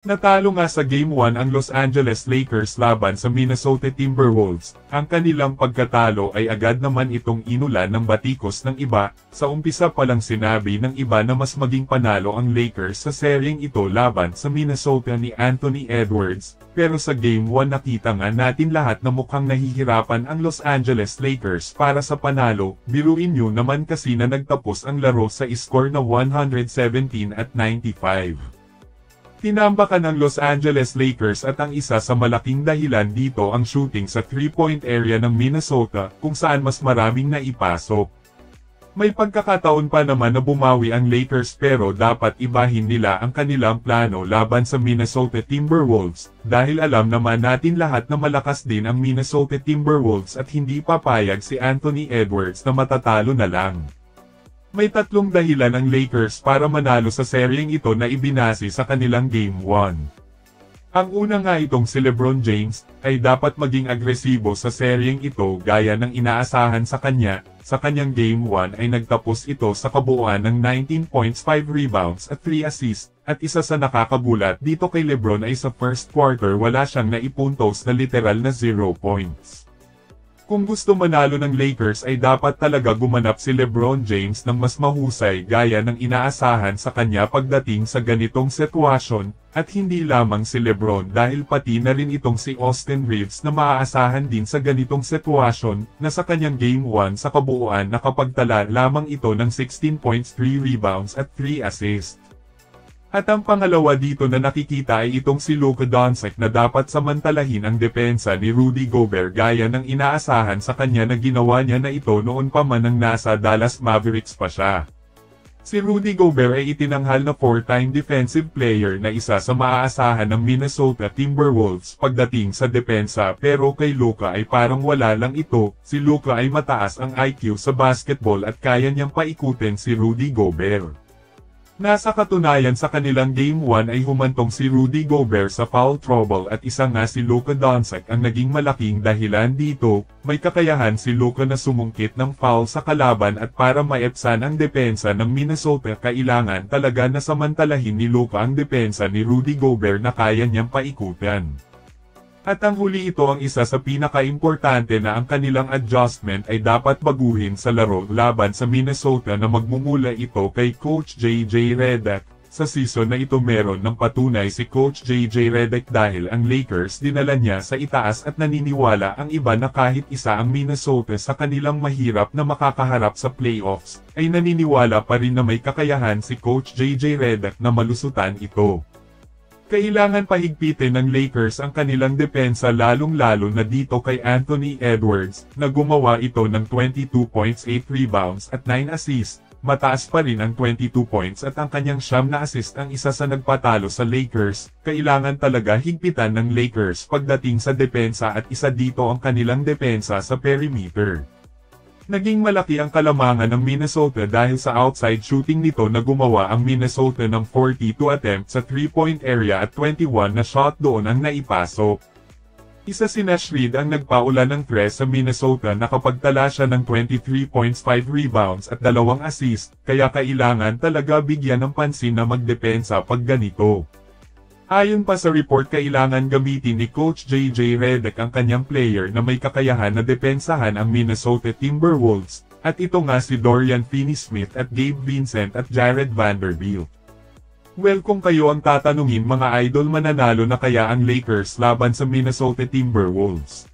Natalo nga sa Game 1 ang Los Angeles Lakers laban sa Minnesota Timberwolves. Ang kanilang pagkatalo ay agad naman itong inulan ng batikos ng iba. Sa umpisa pa lang sinabi ng iba na mas maging panalo ang Lakers sa seryeng ito laban sa Minnesota ni Anthony Edwards. Pero sa Game 1 nakita nga natin lahat na mukhang nahihirapan ang Los Angeles Lakers para sa panalo. Biruin nyo naman kasi na nagtapos ang laro sa score na 117-95. Tinambakan ng Los Angeles Lakers at ang isa sa malaking dahilan dito ang shooting sa 3-point area ng Minnesota kung saan mas maraming naipasok. May pagkakataon pa naman na bumawi ang Lakers pero dapat ibahin nila ang kanilang plano laban sa Minnesota Timberwolves dahil alam naman natin lahat na malakas din ang Minnesota Timberwolves at hindi papayag si Anthony Edwards na matatalo na lang. May tatlong dahilan ang Lakers para manalo sa seryeng ito na ibinase sa kanilang Game 1. Ang una nga itong si LeBron James ay dapat maging agresibo sa seryeng ito gaya ng inaasahan sa kanya. Sa kanyang Game 1 ay nagtapos ito sa kabuuan ng 19 points, 5 rebounds at 3 assists. At isa sa nakakagulat dito kay LeBron ay sa first quarter wala siyang naipuntos na literal na 0 points. Kung gusto manalo ng Lakers ay dapat talaga gumanap si LeBron James ng mas mahusay gaya ng inaasahan sa kanya pagdating sa ganitong sitwasyon, at hindi lamang si LeBron dahil pati na rin itong si Austin Reeves na maaasahan din sa ganitong sitwasyon, na sa kanyang Game 1 sa kabuuan nakapagtala lamang ito ng 16 points, 3 rebounds at 3 assists. At ang pangalawa dito na nakikita ay itong si Luka Doncic na dapat samantalahin ang depensa ni Rudy Gobert gaya ng inaasahan sa kanya na ginawa niya na ito noon pa man nang nasa Dallas Mavericks pa siya. Si Rudy Gobert ay itinanghal na 4-time defensive player na isa sa maaasahan ng Minnesota Timberwolves pagdating sa depensa pero kay Luka ay parang wala lang ito. Si Luka ay mataas ang IQ sa basketball at kaya niyang paikutin si Rudy Gobert. Nasa katunayan sa kanilang Game 1 ay humantong si Rudy Gobert sa foul trouble at isa nga si Luka Doncic ang naging malaking dahilan dito. May kakayahan si Luka na sumungkit ng foul sa kalaban at para maepsan ang depensa ng Minnesota kailangan talaga na samantalahin ni Luka ang depensa ni Rudy Gobert na kaya niyang paikutan. At ang huli ito ang isa sa pinaka-importante na ang kanilang adjustment ay dapat baguhin sa laro laban sa Minnesota na magmumula ito kay Coach J.J. Redick. Sa season na ito meron ng patunay si Coach J.J. Redick dahil ang Lakers dinala niya sa itaas at naniniwala ang iba na kahit isa ang Minnesota sa kanilang mahirap na makakaharap sa playoffs, ay naniniwala pa rin na may kakayahan si Coach J.J. Redick na malusutan ito. Kailangan pahigpitin ng Lakers ang kanilang depensa lalong-lalo na dito kay Anthony Edwards, na gumawa ito ng 22 points, 8 rebounds at 9 assists. Mataas pa rin ang 22 points at ang kanyang 9 na assist ang isa sa nagpatalo sa Lakers. Kailangan talaga higpitan ng Lakers pagdating sa depensa at isa dito ang kanilang depensa sa perimeter. Naging malaki ang kalamangan ng Minnesota dahil sa outside shooting nito na gumawa ang Minnesota ng 42 attempts sa 3-point area at 21 na shot doon ang naipasok. Isa si Nash Reed ang nagpaula ng 3 sa Minnesota na kapagtala siya ng 23 points, 5 rebounds at 2 assists, kaya kailangan talaga bigyan ng pansin na magdepensa pag ganito. Ayon pa sa report kailangan gamitin ni Coach J.J. Redick ang kanyang player na may kakayahan na depensahan ang Minnesota Timberwolves, at ito nga si Dorian Finney-Smith at Gabe Vincent at Jared Vanderbilt. Well, kung kayo ang tatanungin mga idol, mananalo na kaya ang Lakers laban sa Minnesota Timberwolves?